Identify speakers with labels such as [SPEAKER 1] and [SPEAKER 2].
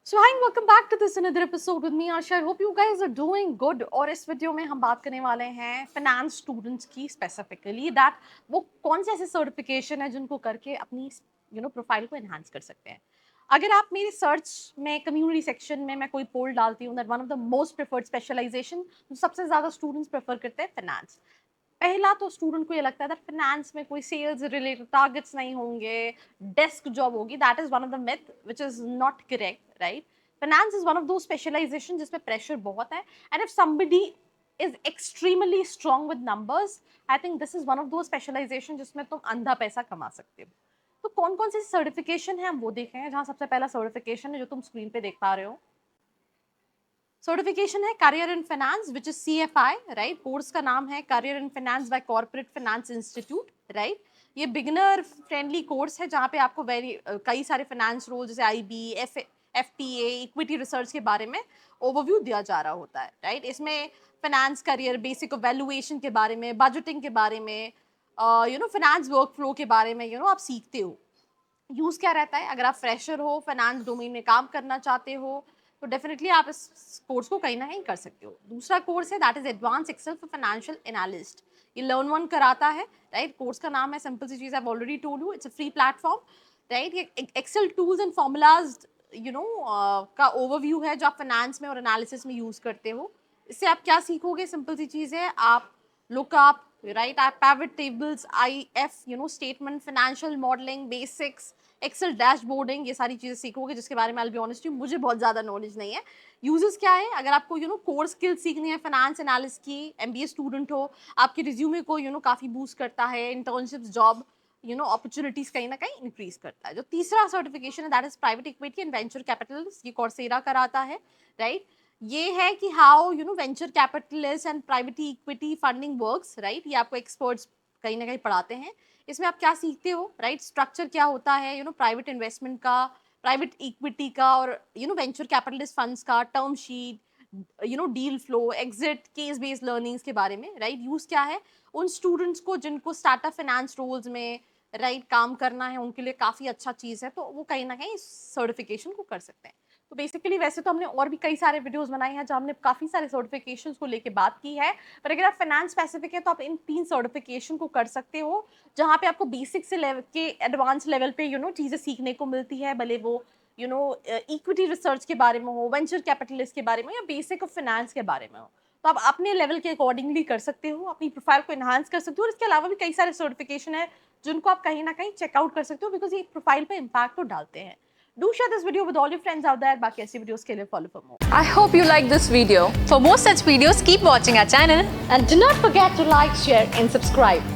[SPEAKER 1] So hi and welcome back to this another episode with me Asha. I hope you guys are doing good. और इस video में हम बात करने वाले हैं फाइनेंस स्टूडेंट्स की स्पेसिफिकली दैट वो कौन से ऐसे सर्टिफिकेशन है जिनको करके अपनी प्रोफाइल को एनहांस कर सकते हैं. अगर आप मेरी सर्च में कम्युनिटी सेक्शन में मैं कोई पोल डालती हूँ that one of the most preferred specialization जो सबसे ज़्यादा स्टूडेंट्स प्रेफर करते हैं फाइनेंस. पहला तो स्टूडेंट को ये लगता है फाइनेंस में कोई सेल्स रिलेटेड टारगेट्स नहीं होंगे, डेस्क जॉब होगी. That is one of the myth which is not correct, right? Finance is one of दो स्पेशलाइजेशन जिसमें प्रेशर बहुत है and if somebody is extremely strong with numbers, I think this is one of दो specialisation जिसमें तुम अंधा पैसा कमा सकते हो. तो कौन कौन सी सर्टिफिकेशन है हम वो देखें हैं. जहाँ सबसे पहला सर्टिफिकेशन है जो तुम स्क्रीन पे देख पा रहे हो, सर्टिफिकेशन है career in finance which is CFI, right? Course का नाम है career in finance by corporate finance institute, right? ये बिगिनर फ्रेंडली कोर्स है जहाँ पे आपको कई सारे फाइनेंस रोल जैसे IB, FTA, इक्विटी रिसर्च के बारे में ओवरव्यू दिया जा रहा होता है, राइट? इसमें फाइनेंस करियर, बेसिक वैल्यूएशन के बारे में, बजटिंग के बारे में, फाइनेंस वर्क फ्लो के बारे में आप सीखते हो. यूज़ क्या रहता है? अगर आप फ्रेशर हो, फाइनेंस डोमेन में काम करना चाहते हो तो डेफिनेटली आप इस कोर्स को कहीं ना कहीं कर सकते हो. दूसरा कोर्स है that is advance excel for financial analyst. ये लर्न वन कराता है, राइट? कोर्स का नाम है, सिंपल सी चीज़, I have already told you, it's a free platform, right? ये एक्सेल टूल्स एंड फॉर्मूलाज का ओवरव्यू है जो आप फाइनेंस में और एनालिसिस में यूज़ करते हो. इससे आप क्या सीखोगे? सिंपल सी चीज़ है, आप लुकअप, राइट, आप pivot tables, IF, statement, financial modelling, basics, Excel dashboarding, ये सारी चीज़ें सीखोगे जिसके बारे में आई विल बी ऑनेस्ट, मुझे बहुत ज़्यादा नॉलेज नहीं है. यूजेस क्या है? अगर आपको कोर स्किल्स सीखनी है फाइनेंस एनालिस्ट की, MBA स्टूडेंट हो, आपके रिज्यूमे को काफ़ी बूस्ट करता है, इंटर्नशिप्स, जॉब अपॉर्चुनिटीज कहीं ना कहीं इंक्रीज करता है. जो तीसरा सर्टिफिकेशन है that is private equity and venture capitalist. ये कॉर्सेरा कराता है, राइट? ये है कि how venture capitalist and private equity funding works, right? ये आपको एक्सपर्ट्स कहीं ना कहीं पढ़ाते हैं. इसमें आप क्या सीखते हो, राइट? स्ट्रक्चर क्या होता है प्राइवेट इन्वेस्टमेंट का, प्राइवेट इक्विटी का और वेंचर कैपिटलिस्ट फंड्स का, term sheet, deal flow, exit, case based learnings के बारे में, राइट? यूज क्या है? उन स्टूडेंट्स को जिनको स्टार्टअप फाइनेंस रोल्स में, राइट, काम करना है, उनके लिए काफ़ी अच्छा चीज़ है, तो वो कहीं ना कहीं सर्टिफिकेशन को कर सकते हैं. तो बेसिकली वैसे तो हमने और भी कई सारे वीडियोस बनाए हैं जहाँ हमने काफ़ी सारे सर्टिफिकेशंस को लेके बात की है, पर अगर आप फाइनेंस स्पेसिफिक है तो आप इन 3 सर्टिफिकेशन को कर सकते हो जहाँ पे आपको बेसिक से लेवल के एडवांस लेवल पे चीज़ें सीखने को मिलती है, भले वो इक्विटी रिसर्च के बारे में हो, वेंचर कैपिटलिस्ट के बारे में या बेसिक ऑफ फाइनेंस के बारे में हो. तो आप अपने लेवल के अकॉर्डिंगली कर सकते हो, अपनी प्रोफाइल को एनहांस कर सकते हो. और इसके अलावा भी कई सारे सर्टिफिकेशन है जिनको आप कहीं ना कहीं चेकआउट कर सकते हो बिकॉज ये प्रोफाइल पे इम्पैक्ट तो डालते हैं. Do share this video with all your friends out there. बाकी ऐसी वीडियोस के लिए follow for more.
[SPEAKER 2] I hope you like this video. For more such videos, keep watching our channel.
[SPEAKER 1] And do not forget to like, share and subscribe.